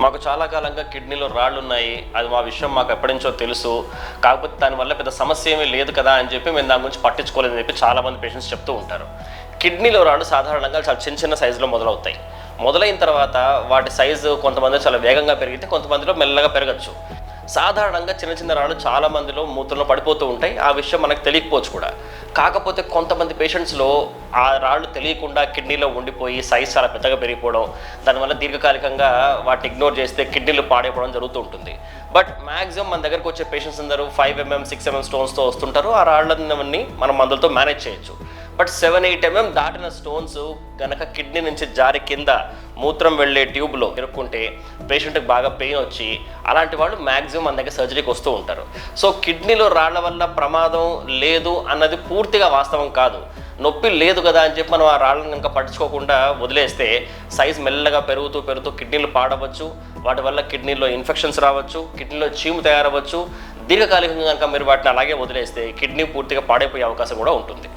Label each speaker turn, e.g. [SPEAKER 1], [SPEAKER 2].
[SPEAKER 1] మాకు చాలా కాలంగా కిడ్నీలో రాళ్ళు ఉన్నాయి, అది మా విషయం మాకు ఎప్పటి నుంచో తెలుసు, కాకపోతే దానివల్ల పెద్ద సమస్య ఏమీ లేదు కదా అని చెప్పి మేము దాని గురించి పట్టించుకోలేదని చెప్పి చాలామంది పేషెంట్స్ చెప్తూ ఉంటారు. కిడ్నీలో రాళ్ళు సాధారణంగా చాలా చిన్న చిన్న సైజులో మొదలవుతాయి. మొదలైన తర్వాత వాటి సైజు కొంతమంది చాలా వేగంగా పెరిగితే కొంతమందిలో మెల్లగా పెరగచ్చు. సాధారణంగా చిన్న చిన్న రాళ్ళు చాలా మందిలో మూత్రంలో పడిపోతూ ఉంటాయి. ఆ విషయం మనకు తెలియకపోవచ్చు కూడా. కాకపోతే కొంతమంది పేషెంట్స్లో ఆ రాళ్ళు తెలియకుండా కిడ్నీలో ఉండిపోయి సైజ్ చాలా పెద్దగా పెరిగిపోవడం, దానివల్ల దీర్ఘకాలికంగా వాటిని ఇగ్నోర్ చేస్తే కిడ్నీలు పాడైపోవడం జరుగుతూ ఉంటుంది. బట్ మ్యాక్సిమం మన దగ్గరకు వచ్చే పేషెంట్స్ అందరూ 5 mm 6 mm స్టోన్స్తో వస్తుంటారు. ఆ రాళ్ళన్నీ మనం మందులతో మేనేజ్ చేయొచ్చు. బట్ 7-8 mm దాటిన స్టోన్స్ కనుక కిడ్నీ నుంచి జారి కింద మూత్రం వెళ్ళే ట్యూబ్లో ఇరుక్కుంటే పేషెంట్కి బాగా పెయిన్ వచ్చి అలాంటి వాళ్ళు మ్యాక్సిమం మన దగ్గర సర్జరీకి వస్తూ ఉంటారు. సో కిడ్నీలో రాళ్ల వల్ల ప్రమాదం లేదు అన్నది పూర్తిగా వాస్తవం కాదు. నొప్పి లేదు కదా అని చెప్పి మనం ఆ రాళ్ళని కనుక పట్టించుకోకుండా వదిలేస్తే సైజ్ మెల్లగా పెరుగుతూ కిడ్నీలు పాడవచ్చు. వాటి వల్ల కిడ్నీలో ఇన్ఫెక్షన్స్ రావచ్చు, కిడ్నీలో చీము తయారవచ్చు. దీర్ఘకాలికంగా కనుక మీరు వాటిని అలాగే వదిలేస్తే కిడ్నీ పూర్తిగా పాడైపోయే అవకాశం కూడా ఉంటుంది.